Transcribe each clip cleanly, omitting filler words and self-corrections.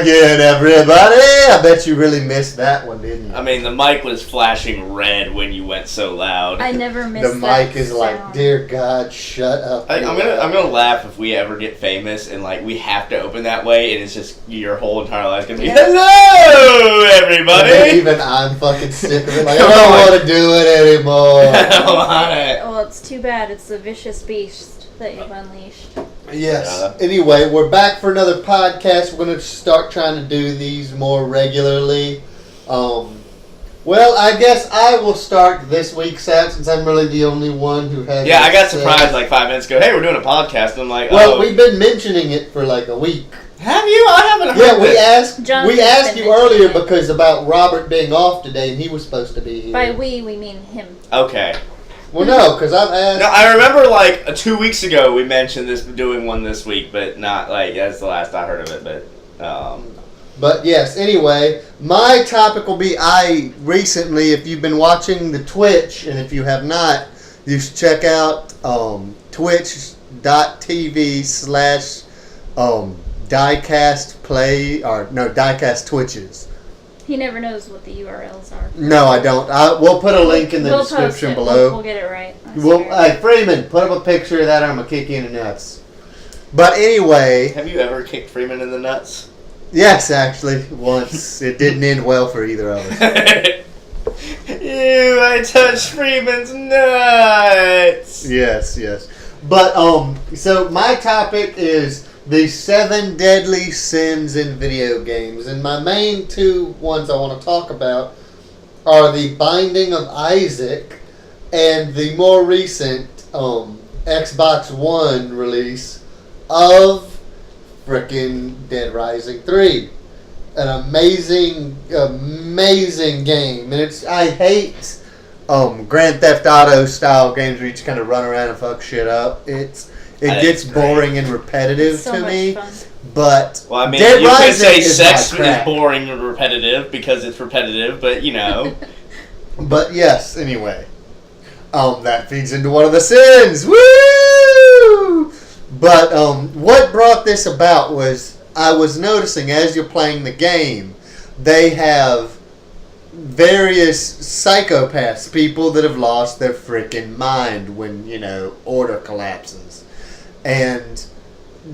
again, everybody. I bet you really missed that one, didn't you? I mean, the mic was flashing red when you went so loud. I never missed the that mic is sound. like, dear God, shut up. I'm gonna laugh if we ever get famous and like we have to open that way and it's just your whole entire life's gonna be hello everybody. Even I'm fucking sick of it. Like I don't want to do it anymore. I don't want it. Well, it's too bad. It's the vicious beast that you've unleashed. Yes. Anyway, we're back for another podcast. We're going to start trying to do these more regularly. Well, I guess I will start this week, Sam, since I'm really the only one who has. Yeah, I got surprised like 5 minutes ago. Hey, we're doing a podcast. And I'm like, well, we've been mentioning it for like a week. Have you? I haven't heard. Yeah, we asked you earlier because about Robert being off today, and he was supposed to be here. By we mean him. Okay. Well, no, because I've asked. No, I remember like 2 weeks ago we mentioned this doing one this week, but not like that's the last I heard of it. But yes, anyway, my topic will be I recently, if you've been watching the Twitch, and if you have not, you should check out twitch.tv/Diecast Play, or no, Diecast Twitches. He never knows what the URLs are. No, I don't. We'll put a link in the description below. We'll get it right. Hey, Freeman, put up a picture of that or I'm going to kick you in the nuts. But anyway... Have you ever kicked Freeman in the nuts? Yes, actually. Once. It didn't end well for either of us. Ew, I touched Freeman's nuts! Yes. But, so my topic is... the 7 deadly sins in video games. And my main two ones I want to talk about are the Binding of Isaac and the more recent Xbox One release of frickin' Dead Rising 3. An amazing game. And I hate Grand Theft Auto style games where you just kind of run around and fuck shit up. It gets boring and repetitive to me, fun. but well, I mean, Dead you Rising could say is sex my crap. is boring and repetitive because it's repetitive, but you know. But yes, anyway, that feeds into one of the sins. Woo! But what brought this about was I was noticing as you're playing the game, they have various psychopaths, people that have lost their freaking mind when, order collapses. And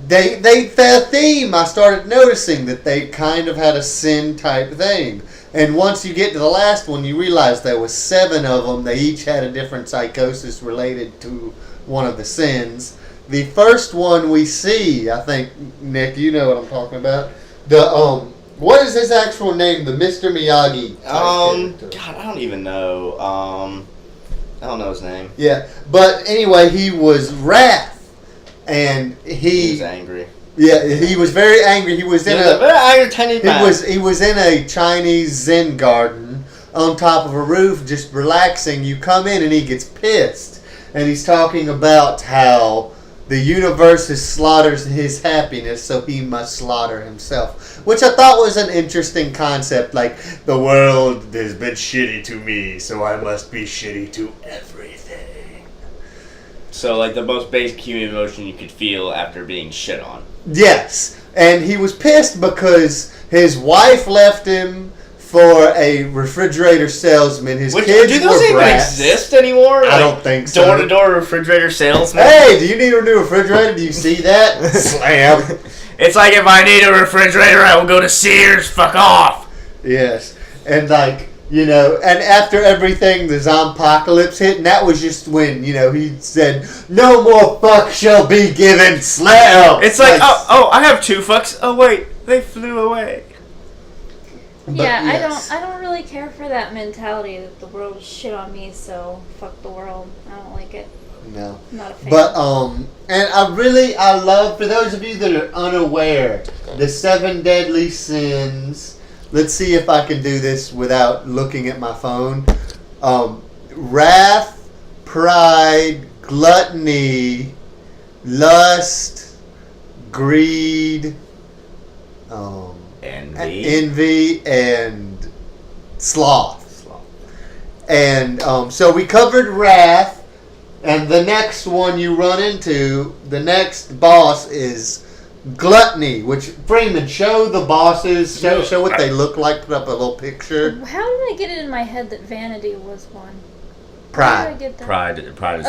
their theme, I started noticing that they kind of had a sin type thing. And once you get to the last one, you realize there was 7 of them. They each had a different psychosis related to one of the sins. The first one we see, I think, Nick, you know what I'm talking about. What is his actual name? The Mr. Miyagi character. God, I don't even know. I don't know his name. Yeah, but anyway, he was Wrath. And he was angry. Yeah, he was very angry. He was in a very angry tiny man. He was in a Chinese Zen garden on top of a roof, just relaxing. You come in and he gets pissed, and he's talking about how the universe has slaughtered his happiness, so he must slaughter himself. Which I thought was an interesting concept. Like, the world has been shitty to me, so I must be shitty to everything. So, like, the most basic human emotion you could feel after being shit on. Yes. And he was pissed because his wife left him for a refrigerator salesman. His kids do those were even brats. exist anymore? I don't think so. Door-to-door refrigerator salesman? Hey, do you need a new refrigerator? Do you see that? Slam. It's like, if I need a refrigerator, I will go to Sears. Fuck off. Yes. And, like, and after everything, the zompocalypse hit, and that was just when, he said, "No more fuck shall be given, slam!" It's like, I have 2 fucks. Oh, wait, they flew away. But yes. I don't really care for that mentality that the world is shit on me, so fuck the world. I don't like it. No. I'm not a fan. But, and I love, for those of you that are unaware, the 7 deadly sins. Let's see if I can do this without looking at my phone. Wrath, pride, gluttony, lust, greed, envy, and sloth. And so we covered wrath, and the next one you run into, the next boss is Gluttony, which Freeman, show the bosses, show what they look like. Put up a little picture. How did I get it in my head that vanity was one? Pride. How did I get that? Pride is Pride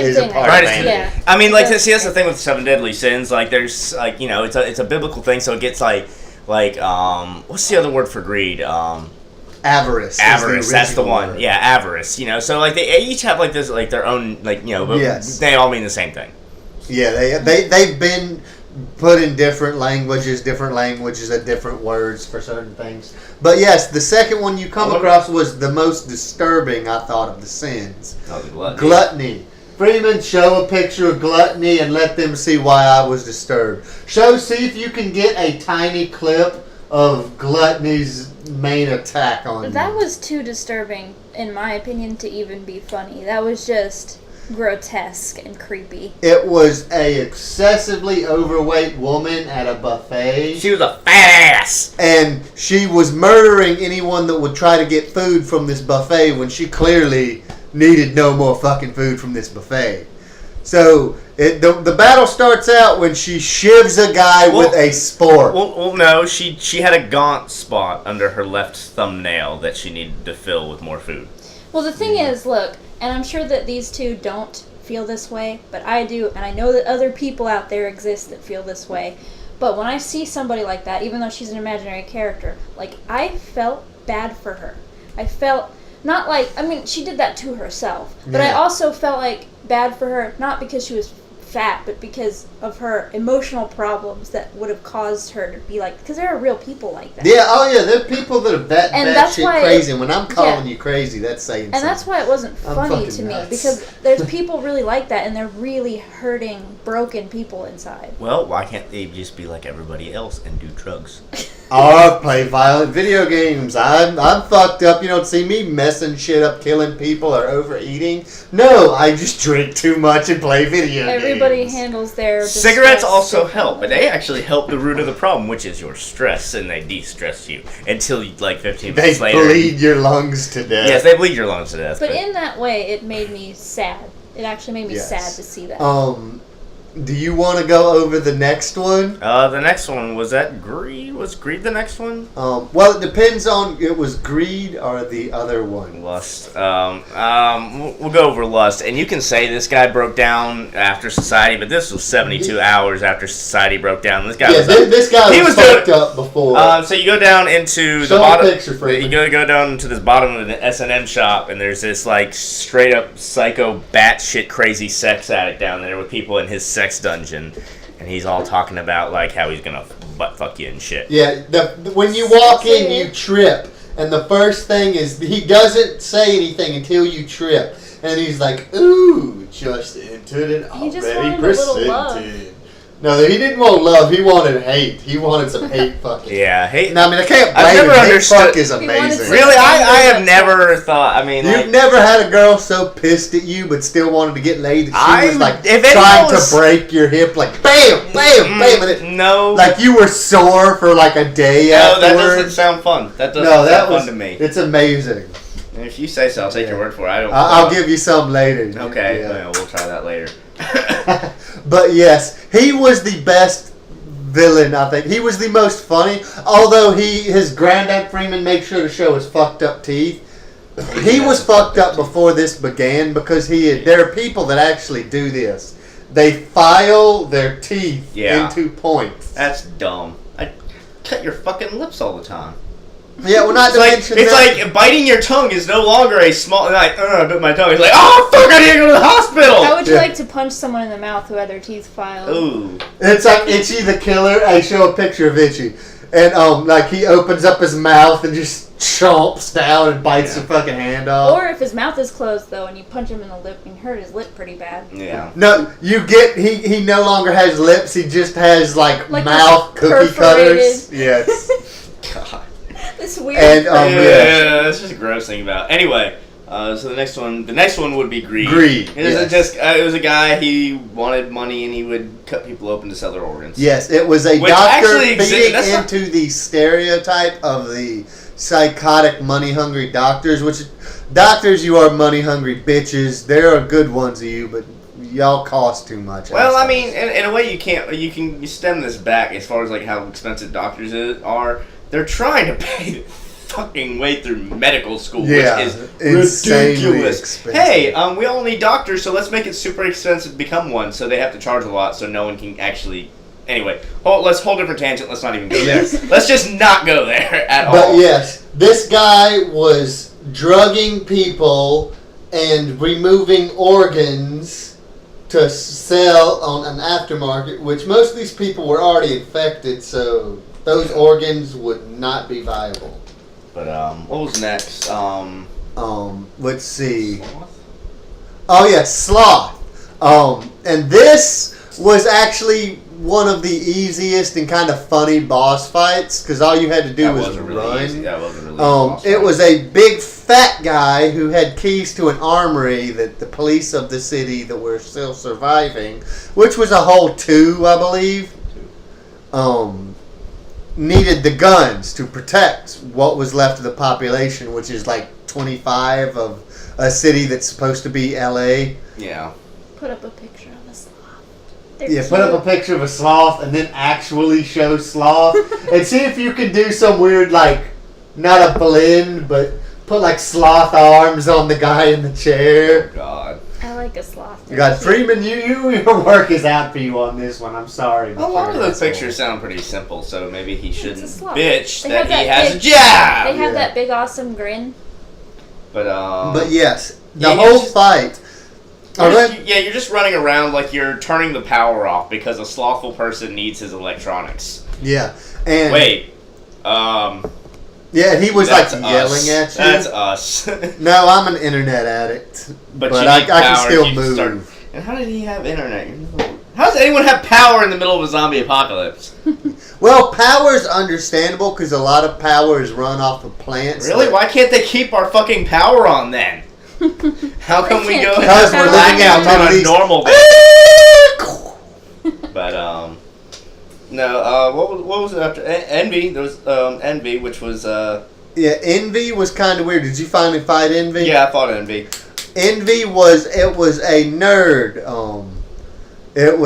is a part Pride of is vanity. Yeah. I mean, like, see, that's the thing with 7 deadly sins. Like, there's, like, you know, it's a biblical thing, so it gets, like, what's the other word for greed? Avarice. Avarice, that's the one. Word. Yeah, avarice. You know, so, like, they each have, like, this, like, their own, like, you know, but they all mean the same thing. Yeah, they've been put in different languages and different words for certain things. But yes, the second one you come across was the most disturbing, I thought, of the sins. Oh, the gluttony. Gluttony. Freeman, show a picture of gluttony and let them see why I was disturbed. See if you can get a tiny clip of gluttony's main attack on you. That was too disturbing, in my opinion, to even be funny. That was just grotesque and creepy. It was a excessively overweight woman at a buffet. She was a fat ass! And she was murdering anyone that would try to get food from this buffet when she clearly needed no more fucking food from this buffet. So, the battle starts out when she shivs a guy with a spork. Well, no, she had a gaunt spot under her left thumbnail that she needed to fill with more food. Well, the thing is, look, and I'm sure that these two don't feel this way, but I do, and I know that other people out there exist that feel this way. But when I see somebody like that, even though she's an imaginary character, like, I felt bad for her. I felt, not like, I mean, she did that to herself, but I also felt like bad for her, not because she was fat, but because of her emotional problems that would have caused her to be like, because there are real people like that. Yeah, there are people that are that shit crazy. And when I'm calling you crazy, that's saying something. And that's why it wasn't funny to me, because there's people really like that, and they're really hurting, broken people inside. Well, why can't they just be like everybody else and do drugs? Or play violent video games. I'm fucked up. You don't see me messing shit up, killing people, or overeating. No, I just drink too much and play video games. Everybody handles their Cigarettes also help, but they actually help the root of the problem, which is your stress, and they de-stress you until like 15 minutes later. They bleed your lungs to death. Yes, they bleed your lungs to death. But in that way, it made me sad. It actually made me sad to see that. Do you want to go over the next one? The next one, was that Greed? Was Greed the next one? Well, it depends on, it was Greed or the other one. Lust. We'll go over Lust. And you can say this guy broke down after society, but this was 72 hours after society broke down. This guy this guy was fucked up before. So you go down into the bottom. You go down into this bottom of the S&M shop, and there's this like straight up psycho batshit crazy sex addict down there with people in his sex dungeon, and he's all talking about like how he's gonna butt fuck you and shit. Yeah, when you walk in, you trip, and the first thing is he doesn't say anything until you trip, and he's like, "Ooh, just entered and already presented." No, he didn't want love. He wanted hate. He wanted some hate fucking. Yeah, hate. No, I mean, I can't blame I've never him. understood. Hate fuck is amazing. Really, I have never thought. I mean, you've never had a girl so pissed at you, but still wanted to get laid that she was like trying to break your hip, like bam, bam, bam, and it, no, like you were sore for like a day afterwards. No, that doesn't sound fun. That doesn't sound fun to me. It's amazing. If you say so, I'll take your word for it. I'll give you some later. Okay, yeah. We'll try that later. But yes, he was the best villain, I think. He was the most funny, although his granddad Freeman made sure to show his fucked up teeth. He was fucked up before this began because there are people that actually do this. They file their teeth into points. That's dumb. I cut your fucking lips all the time. Yeah, well, not to mention it's like biting your tongue is no longer a small, like, I bit my tongue. It's like, oh, fuck, I need to go to the hospital! How would you like to punch someone in the mouth who had their teeth filed? Ooh. It's like Itchy the Killer. I show a picture of Itchy. And, like, he opens up his mouth and just chomps down and bites your fucking hand off. Or if his mouth is closed, though, and you punch him in the lip, and you hurt his lip pretty bad. Yeah. No, he no longer has lips. He just has, like mouth cookie cutters. Yes. God. This weird. And, that's just a gross thing about. Anyway, so the next one would be Greed. It was a guy, he wanted money and he would cut people open to sell their organs. Yes, it was a doctor feeding into the stereotype of the psychotic, money-hungry doctors, which, doctors, you are money-hungry bitches. There are good ones of you, but y'all cost too much. Well, I mean, in a way, you can stem this back as far as like how expensive doctors are. They're trying to pay fucking way through medical school, which is ridiculous. Expensive. Hey, we all need doctors, so let's make it super expensive to become one. So they have to charge a lot, so no one can actually. Anyway, let's whole different tangent. Let's not even go there. Let's just not go there at all. But yes, this guy was drugging people and removing organs to sell on an aftermarket, which most of these people were already infected, so those organs would not be viable. But what was next? Let's see. Sloth? Oh yeah, Sloth. And this was actually one of the easiest and kind of funny boss fights because all you had to do was run. That wasn't really boss it was a big fat guy who had keys to an armory that the police of the city that were still surviving, which was a whole 2, I believe. Needed the guns to protect what was left of the population, which is like 25 of a city that's supposed to be LA. Yeah. Put up a picture of a sloth. Put up a picture of a sloth and then actually show sloth and see if you can do some weird, like, not a blend, but put like sloth arms on the guy in the chair. Oh, God. I like a sloth. You got Freeman, your work is out for you on this one. I'm sorry. A lot of those pictures sound pretty simple, so maybe he shouldn't bitch they that he has big, a job. They have that big awesome grin. But yes, the whole fight. You're just running around like you're turning the power off because a slothful person needs his electronics. Yeah, and wait, yeah, he was like yelling at you. That's us. No, I'm an internet addict, but I can still move. And how did he have internet? How does anyone have power in the middle of a zombie apocalypse? Well, power's understandable because a lot of power is run off of plants. Really? Why can't they keep our fucking power on then? How come we go because we're living out on a normal day? But no. What was it after Envy? There was Envy, which was Envy was kind of weird. Did you finally fight Envy? Yeah, I fought Envy. Envy was a nerd. It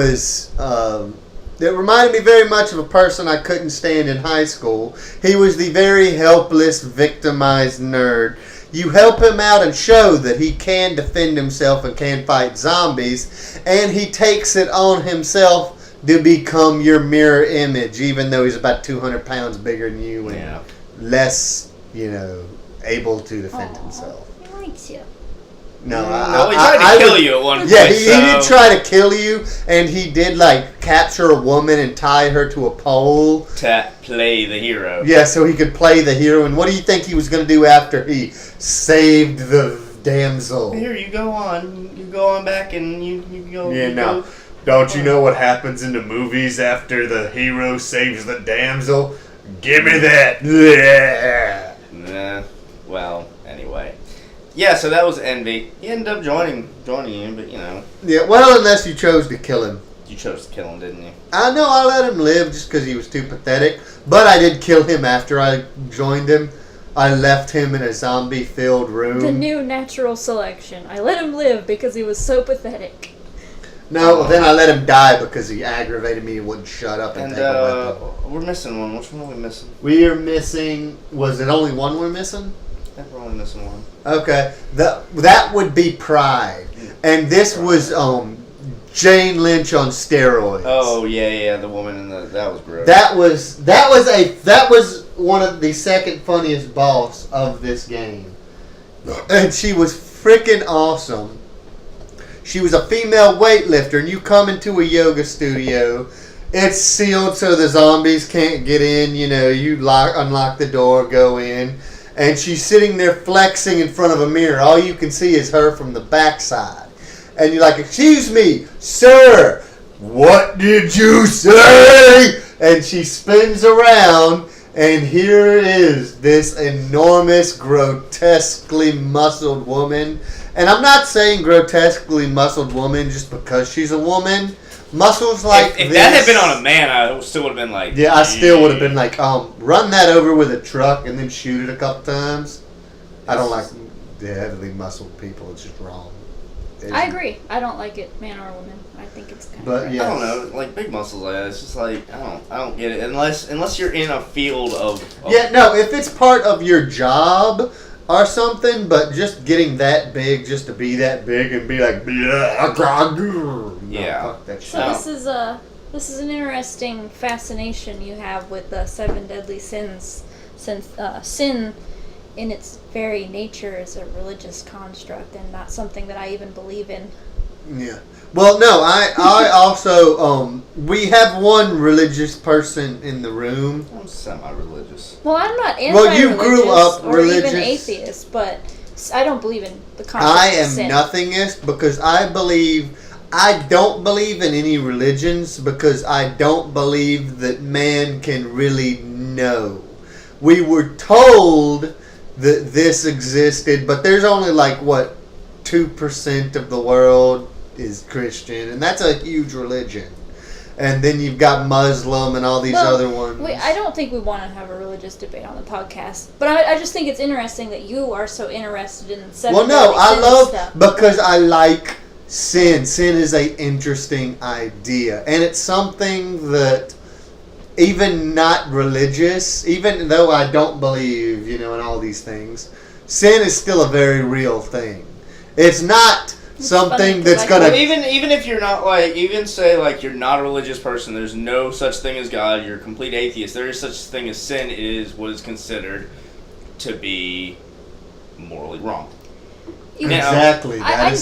reminded me very much of a person I couldn't stand in high school. He was the very helpless, victimized nerd. You help him out and show that he can defend himself and can fight zombies, and he takes it on himself to become your mirror image, even though he's about 200 pounds bigger than you and less, able to defend himself. He likes you. No, he tried to kill you at one point. Yeah, he did try to kill you, and he did capture a woman and tie her to a pole to play the hero. Yeah, so he could play the hero. And what do you think he was going to do after he saved the damsel? Here, you go on. You go on back and you go. Yeah, no. Don't you know what happens in the movies after the hero saves the damsel? Give me that. Nah. Well, anyway. Yeah, so that was Envy. He ended up joining you, but Yeah, well, unless you chose to kill him. You chose to kill him, didn't you? I know, I let him live just because he was too pathetic. But I did kill him after I joined him. I left him in a zombie-filled room. The new natural selection. I let him live because he was so pathetic. No, then I let him die because he aggravated me and wouldn't shut up and take a weapon. We're missing one. Which one are we missing? We are missing... Was it only one we're missing? I think we're only missing one. Okay. That would be Pride. And this was Jane Lynch on steroids. Oh, yeah, the woman in that was gross. That was one of the second funniest boss of this game. And she was freaking awesome. She was a female weightlifter, and you come into a yoga studio. It's sealed so the zombies can't get in. You unlock the door, go in. And she's sitting there flexing in front of a mirror. All you can see is her from the backside. And you're like, "Excuse me, sir, what did you say?" And she spins around, and here is this enormous, grotesquely muscled woman. And I'm not saying grotesquely muscled woman just because she's a woman. Muscles like if this. that had been on a man, I still would have been like... Yeah, I still would have been like, run that over with a truck and then shoot it a couple times. I don't like the heavily muscled people. It's just wrong. I agree. I don't like it, man or woman. I think it's kind of. Yes. I don't know, like big muscles like that. It's just like I don't get it unless you're in a field of. Yeah, no. If it's part of your job or something, but just getting that big just to be that big and be like, yeah. Fuck that shit. So this is an interesting fascination you have with the 7 deadly sins, since sin in its very nature is a religious construct and not something that I even believe in. Yeah. Well, no, I also, we have one religious person in the room. I'm semi-religious. Well, I'm not anti-religious you grew up or religious. even atheist, but I don't believe in the concept I of am sin. nothingist because I don't believe in any religions because I don't believe that man can really know. We were told that this existed, but there's only 2% of the world is Christian, and that's a huge religion. And then you've got Muslim and all these other ones. I don't think we want to have a religious debate on the podcast, but I just think it's interesting that you are so interested in 7 Well, no, I love stuff. because I like sin. Sin is a interesting idea, and it's something that even not religious, even though I don't believe, in all these things, sin is still a very real thing. It's not something that's gonna. Even if you're not even say you're not a religious person, there's no such thing as God. You're a complete atheist. There is such thing as sin. It is what is considered to be morally wrong. Exactly. I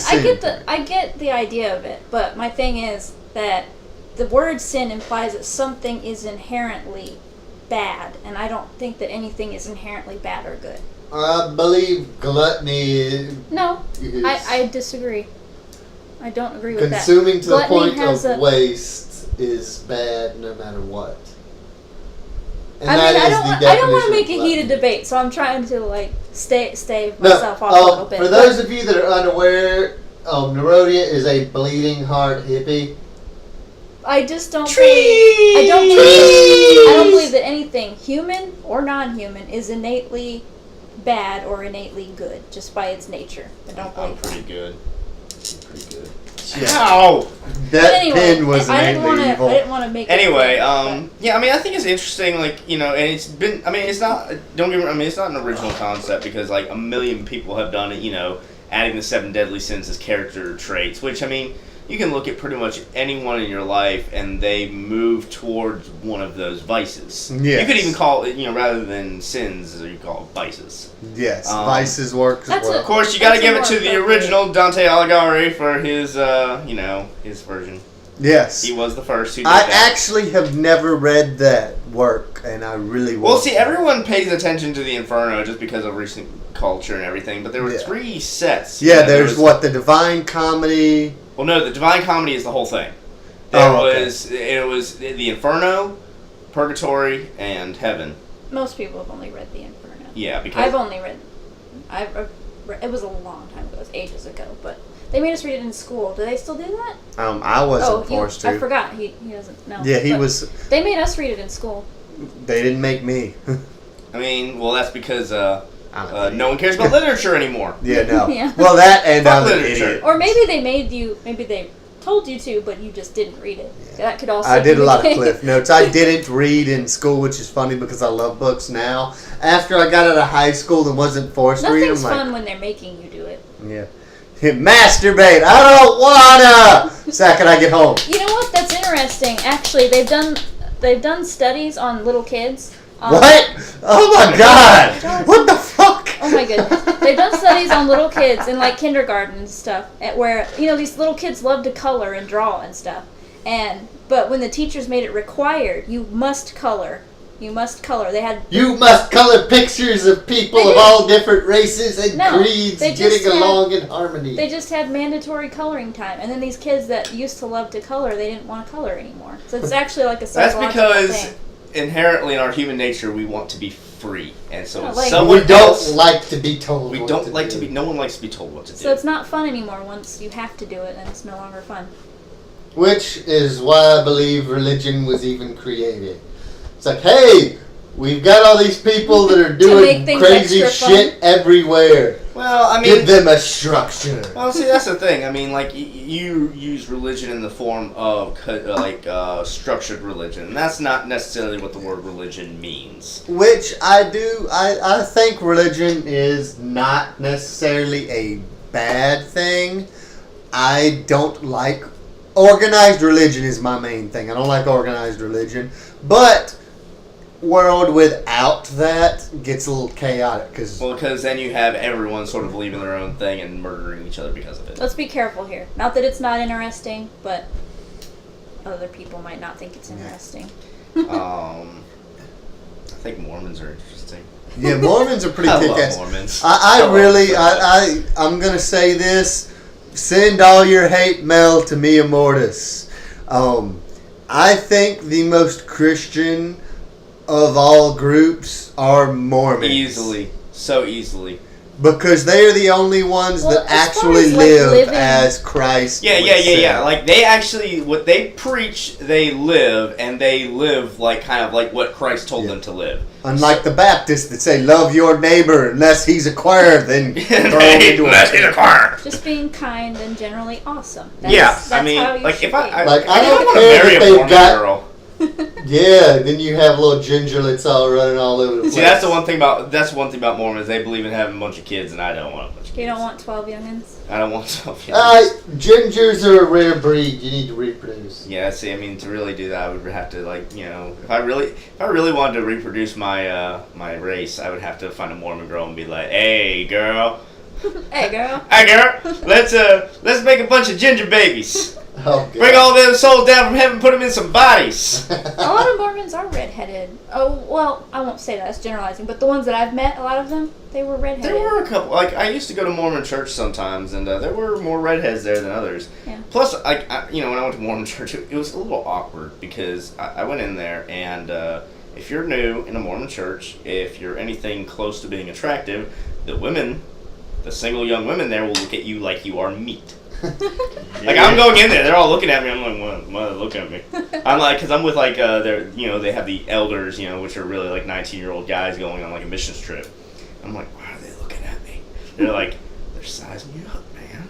get the idea of it, but my thing is that the word sin implies that something is inherently bad, and I don't think that anything is inherently bad or good. I believe gluttony. No, I disagree. I don't agree with that. Consuming to Gluttony the point of waste is bad no matter what. And I don't want to make a heated debate, so I'm trying to stave myself off a little bit. For those of you that are unaware, Nerodia is a bleeding heart hippie. I just don't Trees! I don't believe that anything, human or non-human, is innately bad or innately good just by its nature. I don't believe I'm pretty good. Yeah. Ow! That pin was innately evil. I didn't want to make Anyway, yeah, I think it's interesting, and it's been, it's not, don't get me wrong, it's not an original concept because, a million people have done it, adding the 7 deadly sins as character traits, which, you can look at pretty much anyone in your life and they move towards one of those vices. Yes. You could even call it, rather than sins, you call it vices. Yes, vices work as well. Of course, you got to give it to the original Dante Alighieri for his, his version. Yes. He was the first who did that. I actually have never read that work, and I really want Well, see, everyone pays attention to the Inferno just because of recent culture and everything, but there were 3 sets. Yeah, there's the Divine Comedy. Well, no, the Divine Comedy is the whole thing. It was the Inferno, Purgatory, and Heaven. Most people have only read the Inferno. Yeah, because I've only read. It was a long time ago. It was ages ago, but they made us read it in school. Do they still do that? I wasn't forced to. I forgot. He doesn't know. Yeah, he was. They made us read it in school. They didn't make me. That's because no one cares about literature anymore. Yeah, no. Yeah. Well, that and I'm an idiot. Or maybe they made you. Maybe they told you to, but you just didn't read it. Yeah. That could also. I did a lot of cliff notes. I didn't read in school, which is funny because I love books now. After I got out of high school and wasn't forced to read, Nothing's fun when they're making you do it. Yeah. Masturbate. I don't wanna. Second I get home. You know what? That's interesting. Actually, they've done studies on little kids. What? Oh my God! What the fuck? Oh my goodness. They've done studies on little kids in kindergarten and stuff, where these little kids love to color and draw and stuff. But when the teachers made it required, you must color. You must color. You must color pictures of people of all different races and creeds getting along in harmony. They just had mandatory coloring time, and then these kids that used to love to color, they didn't want to color anymore. So it's actually a psychological thing. That's because inherently in our human nature we want to be free, and so we don't like to be told. We don't like to be. No one likes to be told what to do. So it's not fun anymore once you have to do it, and it's no longer fun. Which is why I believe religion was even created. It's like, hey, we've got all these people that are doing crazy shit everywhere. Well, I mean, give them a structure. Well, see, that's the thing. I mean, like, you use religion in the form of, structured religion. And that's not necessarily what the word religion means. Which I do. I think religion is not necessarily a bad thing. I don't like... Organized religion is my main thing. I don't like organized religion. But... world without that gets a little chaotic because then you have everyone sort of believing their own thing and murdering each other because of it. Let's be careful here. Not that it's not interesting, but other people might not think it's interesting. I think Mormons are interesting. Yeah, Mormons are pretty kick-ass. I love Mormons. I'm gonna say this: send all your hate mail to Mia Mortis. I think the most Christian of all groups are Mormons. So easily. Because they are the only ones that actually live as Christ. Yeah. Like, they actually, what they preach, they live, and they live like kind of like what Christ told them to live. Unlike the Baptists that say, love your neighbor unless he's a choir, then throw him into a choir. Just being kind and generally awesome. That's I mean, like, if I don't want to marry a Mormon girl. Yeah, then you have little gingerlets all running all over the place. See, that's one thing about Mormons. They believe in having a bunch of kids, and I don't want a bunch of kids. You don't want 12 youngins? I don't want 12 youngins. Gingers are a rare breed. You need to reproduce. Yeah, see, I mean, to really do that, I would have to, like, you know, if I really wanted to reproduce my my race, I would have to find a Mormon girl and be like, hey, girl. Hey, girl. Hey, girl. Let's make a bunch of ginger babies. Oh, bring all them souls down from heaven, put them in some bodies. A lot of Mormons are redheaded. Oh, well, I won't say that. It's generalizing. But the ones that I've met, a lot of them, they were redheaded. There were a couple. Like, I used to go to Mormon church sometimes, and there were more redheads there than others. Yeah. Plus, when I went to Mormon church, it was a little awkward because I went in there, and if you're new in a Mormon church, if you're anything close to being attractive, the single young women there will look at you like you are meat. Like, I'm going in there, they're all looking at me. I'm like, what? Look at me. I'm like, because I'm with like they have the elders, which are really like 19-year-old guys going on like a missions trip. I'm like, why are they looking at me? They're like, they're sizing you up, man.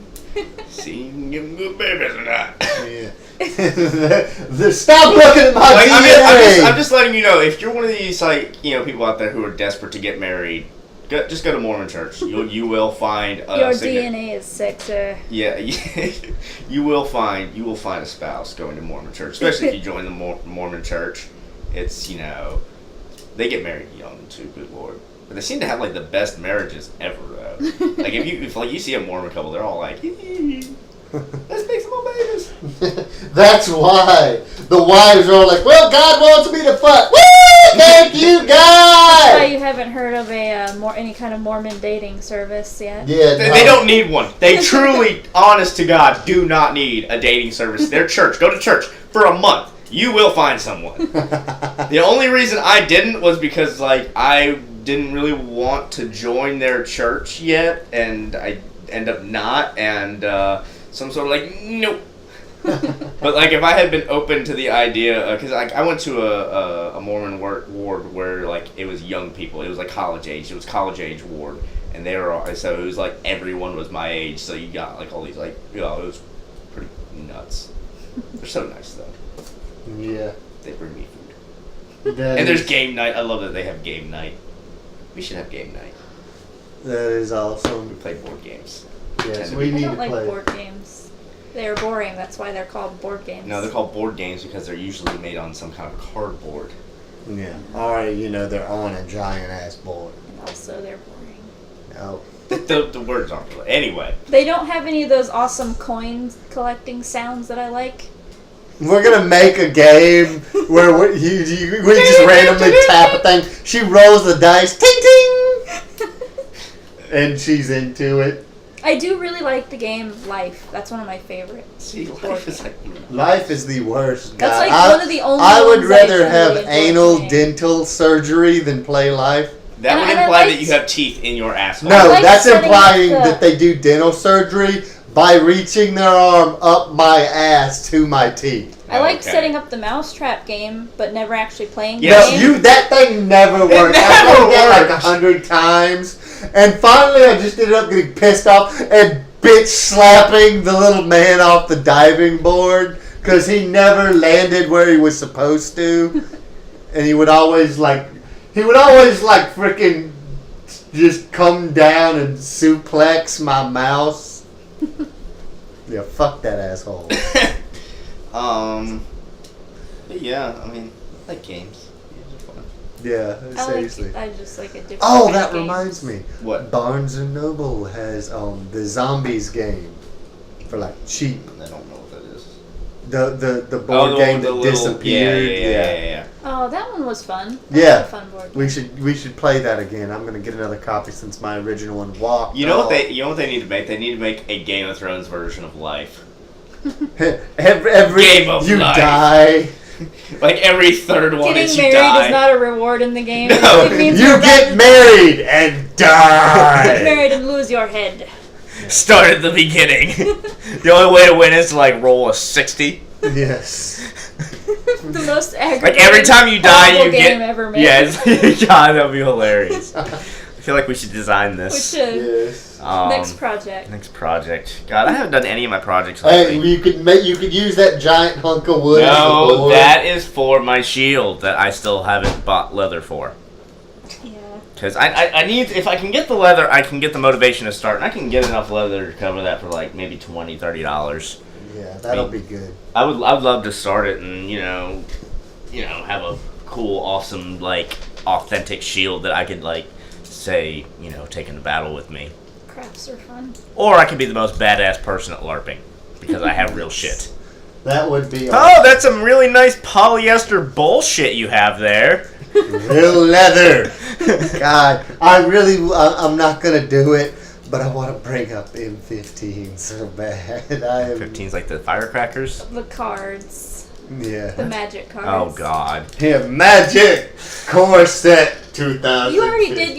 See, you can give them good babies or not. Yeah. Stop looking at my DNA. I'm just letting you know, if you're one of these people out there who are desperate to get married, just go to Mormon church. You will find your DNA is sexy. Yeah, you will find a spouse going to Mormon church, especially if you join the Mormon church. It's they get married young too. Good Lord, but they seem to have like the best marriages ever though. Like if you see a Mormon couple, they're all like, let's make some more babies. That's why the wives are all like, well, God wants me to fuck. Woo! Thank you, God. That's why you haven't heard of any kind of Mormon dating service yet. Yeah, they don't need one. They truly, honest to God, do not need a dating service. Their church, go to church for a month. You will find someone. The only reason I didn't was because I didn't really want to join their church yet, and I end up not, and some sort of nope. But if I had been open to the idea, because I went to a Mormon ward where it was young people, it was college age, it was college age ward, and they were all, so it was everyone was my age, so you got all these it was pretty nuts. They're so nice though. Yeah. They bring me food. And there's game night. I love that they have game night. We should have game night. That is awesome. We play board games. Yes, we need to play. I don't like board games. They're boring. That's why they're called board games. No, they're called board games because they're usually made on some kind of cardboard. Yeah. Alright, they're on a giant ass board. And also they're boring. No. The words aren't really. Anyway. They don't have any of those awesome coin collecting sounds that I like. We're gonna make a game where we just randomly tap a thing. She rolls the dice, ting ting, and she's into it. I do really like the game Life. That's one of my favorites. See, Life is Life is the worst. That's one of the only. I would rather I have anal dental surgery than play Life. That would imply that you have teeth in your asshole. No, that's implying that they do dental surgery by reaching their arm up my ass to my teeth. I like setting up the mousetrap game, but never actually playing the game. game. That thing never worked. I played it 100 times, And finally, I just ended up getting pissed off and bitch slapping the little man off the diving board because he never landed where he was supposed to, and he would always freaking just come down and suplex my mouse. Yeah, fuck that asshole. But yeah, I mean, I like games. Yeah, seriously. I just like a different. Oh, that reminds me. What? Barnes and Noble has the Zombies game for like cheap. I don't know what that is. The board game that disappeared. Yeah. Oh, that one was fun. Yeah. A fun board game. We should play that again. I'm gonna get another copy since my original one walked. You know what they need to make? They need to make a Game of Thrones version of life. every Game of you life. die. Like every third one Getting is you married die. is not a reward in the game. No, It means You you're get about married and to get die. married and lose your head. Start at the beginning. The only way to win is to like roll a 60. Yes. The most aggravating. Like every time you die, you game get. ever made. Yeah, God, that'd be hilarious. I feel like we should design We this. should. Yes. Next project. Next project. God, I haven't done any of my projects Hey, lately. you could use that giant hunk of wood as a No, board. that is for my shield that I still haven't bought leather for. Yeah. Because I need, if I can get the leather, I can get the motivation to start, and I can get enough leather to cover that for like maybe $20, $30. Yeah, that'll be good. I'd love to start it and have a cool, awesome, like authentic shield that I could like say, take into battle with me. Crafts are fun. Or I could be the most badass person at LARPing because I have real shit. That would be Oh, that's some really nice polyester bullshit you have there. real leather. God, I'm not gonna do it, but I want to bring up M15 so bad. 15's like the firecrackers. The cards. Yeah. The magic cards. Oh God. Yeah, Magic Core Set 2000. You already did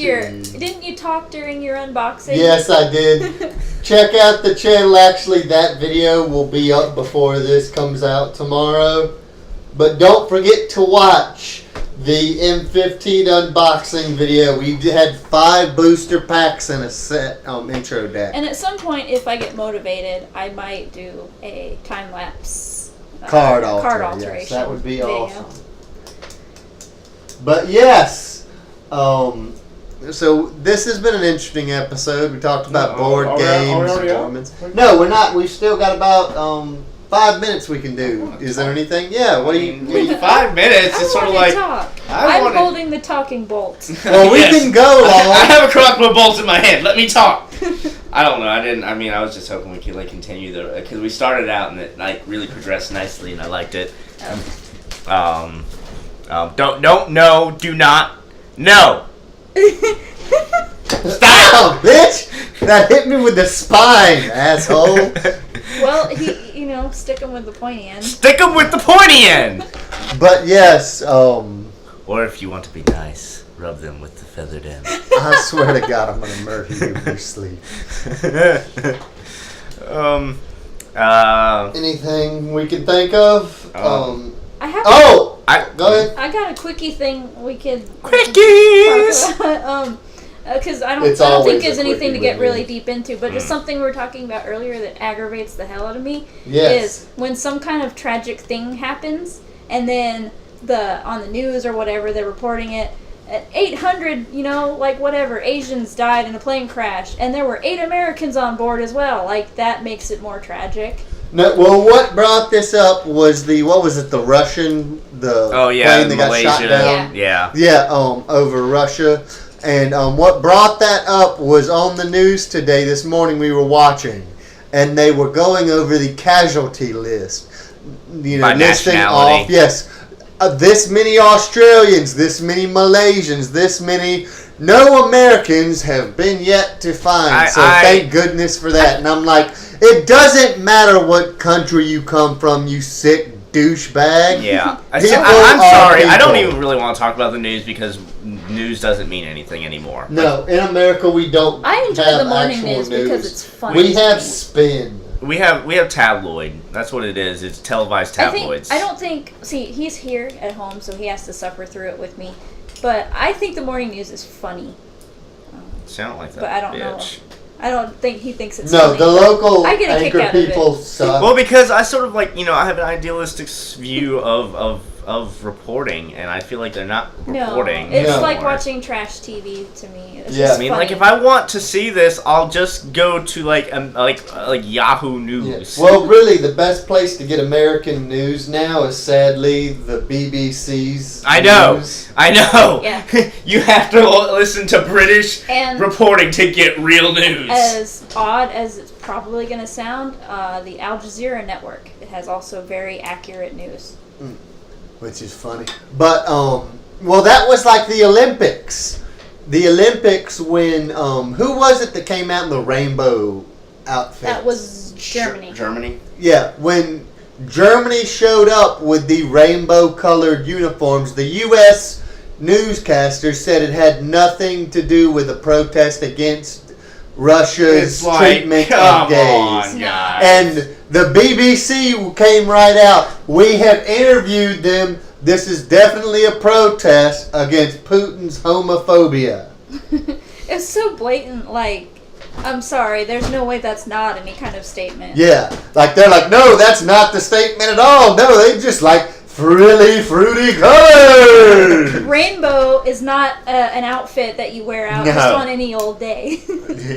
didn't you talk during your unboxing? Yes, I did. Check out the channel. Actually, that video will be up before this comes out tomorrow. But don't forget to watch the M15 unboxing video. We had 5 booster packs and a set intro deck. And at some point, if I get motivated, I might do a time-lapse Card alteration. Yes, that would be video. awesome. But yes, so this has been an interesting episode. We talked about board games. No, we're not. We've still got about 5 minutes we can do. Is there anything? Yeah. What do you? 5 minutes. It's sort of like talk. I'm holding the talking bolt. Well, we can go long. I have a crockpot bolt in my hand. Let me talk. I don't know. I was just hoping we could like continue because we started out and it like really progressed nicely and I liked it. Do not, no. Stop, bitch! That hit me with the spine, asshole. Well, stick him with the pointy end. Stick them with the pointy end. But yes, Or if you want to be nice, rub them with the feathered end. I swear to God, I'm gonna murder you in your sleep. Anything we can think of? I have. Go ahead. I got a quickie thing we could. Quickies. Because I don't think there's anything to get really deep into, but just something we were talking about earlier that aggravates the hell out of me is when some kind of tragic thing happens, and then on the news or whatever they're reporting it. 800, whatever, Asians died in a plane crash, and there were 8 Americans on board as well. Like, that makes it more tragic. No, well, what brought this up was the Russian, plane that Malaysia. got shot down. Yeah, over Russia. And what brought that up was on the news today, this morning we were watching, and they were going over the casualty list. By listing nationality. off, yes, this many Australians, this many Malaysians, this many. No Americans have been yet to find, thank goodness for that. And I'm like, it doesn't matter what country you come from, you sick douchebag. Yeah. I'm People sorry. are I don't people. even really want to talk about the news because news doesn't mean anything anymore. No, in America we don't. I enjoy have the morning actual news because it's funny. We have spin. We have tabloid. That's what it is. It's televised tabloids. See, he's here at home, so he has to suffer through it with me. But I think the morning news is funny. Sound like that. But I don't know. I don't think he thinks it's no, funny. the local I get a kick anchor out of it. people suck. Well, because I sort of like, I have an idealistic view of reporting, and I feel like they're not reporting. It's anymore. like watching trash TV to me. It's Yeah. just I mean, funny. like if I want to see this, I'll just go to like Yahoo News. Yeah. Well, really, the best place to get American news now is sadly the BBC's. I know. News. Yeah. You have to listen to British And reporting to get real news. as odd as it's probably going to sound, the Al Jazeera network, it has also very accurate news. Which is funny. But, well, that was like the Olympics. The Olympics when, who was it that came out in the rainbow outfit? That was Germany. Germany? Yeah, when Germany showed up with the rainbow-colored uniforms, the U.S. newscaster said it had nothing to do with a protest against Russia's treatment of gays. On, guys. And the BBC came right out. We have interviewed them. This is definitely a protest against Putin's homophobia. It's so blatant, like, I'm sorry, there's no way that's not any kind of statement. Yeah, like they're like, no, that's not the statement at all. No, they just like frilly, fruity colors. Rainbow is not an outfit that you wear out just on any old day.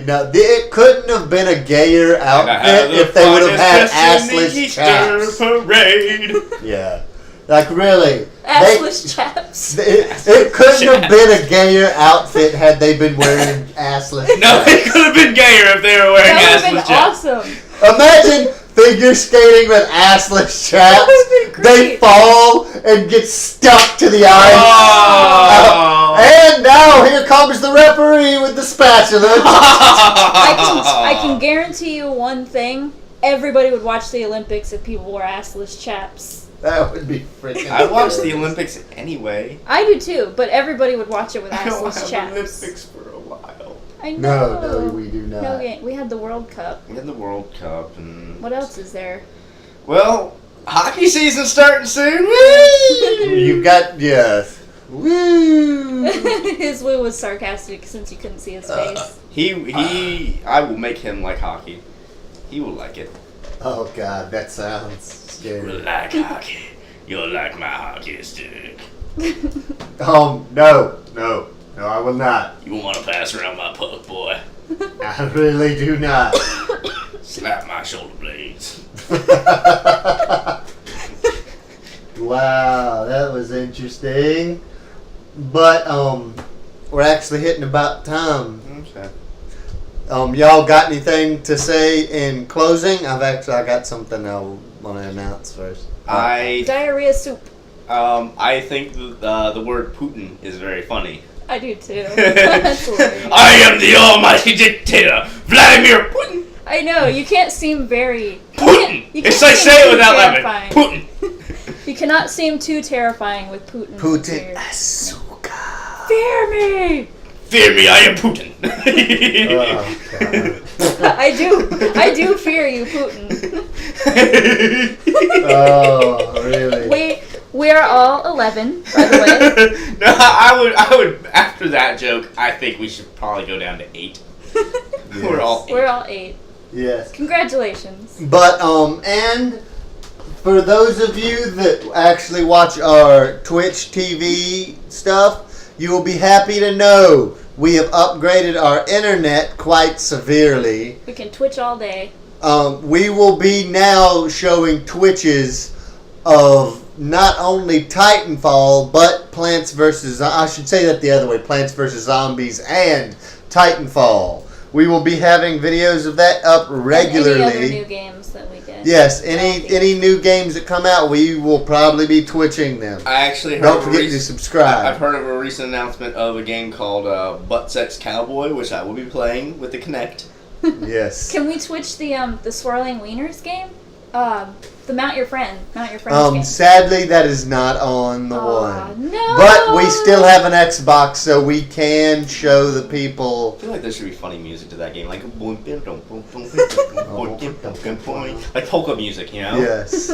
No, it couldn't have been a gayer outfit if they would have had assless chaps. Parade. Yeah, like really. Assless chaps. It couldn't have been a gayer outfit had they been wearing assless chaps. No, it could have been gayer if they were wearing That assless would have chaps. been awesome. Imagine figure skating with assless chaps. That would've been They great. fall and get stuck to the ice. Oh. And now here comes the referee with the spatula. I can guarantee you one thing. Everybody would watch the Olympics if people wore assless chaps. That would be freaking. I watch the hilarious. Olympics anyway. I do too, but everybody would watch it with I don't assless have chaps. Olympics for a while. I know. No, we do not. No game. We had the World Cup. We had the World Cup and What else is there? well, hockey season's starting soon. Whee! You've got yes. Woo! His woo was sarcastic since you couldn't see his face. I will make him like hockey. He will like it. Oh God, that sounds You will scary. like hockey. You'll like my hockey stick. No, I will not. You want to pass around my puck, boy? I really do not. Slap my shoulder blades. Wow, that was interesting. But we're actually hitting about time. Okay. Y'all got anything to say in closing? I got something I want to announce first. Diarrhea soup. I think the word Putin is very funny. I do too. That's hilarious. I am the almighty dictator, Vladimir Putin. I know, you can't seem very... Putin! You It's can't like seem say it too without terrifying. laughing. Putin! You cannot seem too terrifying with Putin. Putin Fear. Asuka. Fear me! Fear me, I am Putin. Oh, God. I do fear you, Putin. Oh, really? We are all 11, by the way. No, I would. After that joke, I think we should probably go down to 8. Yes. We're all 8. We're all 8. Yes. Congratulations. But, and for those of you that actually watch our Twitch TV stuff, you will be happy to know we have upgraded our internet quite severely. We can Twitch all day. We will be now showing Twitches of not only Titanfall, but Plants vs. I should say that the other way, Plants vs. Zombies and Titanfall. We will be having videos of that up regularly. And any other new games that we get. Yes, any new games that come out, we will probably be Twitching them. I actually heard Don't forget to subscribe. I've heard of a recent announcement of a game called Butt Sex Cowboy, which I will be playing with the Kinect. Yes. Can we Twitch the Swirling Wieners game? The Mount Your Friends game. Sadly, that is not on the one. No. But we still have an Xbox, so we can show the people. I feel like there should be funny music to that game, like like polka music, you know? Yes.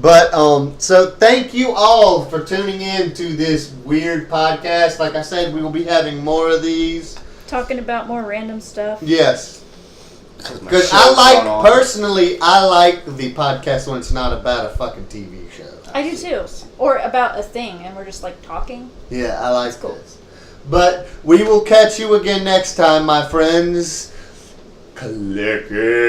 But so thank you all for tuning in to this weird podcast. Like I said, we will be having more of these. Talking about more random stuff. Yes. Because personally, I like the podcast when it's not about a fucking TV show. I do too. Or about a thing, and we're just like talking. Yeah, I like this. But we will catch you again next time, my friends. Click it.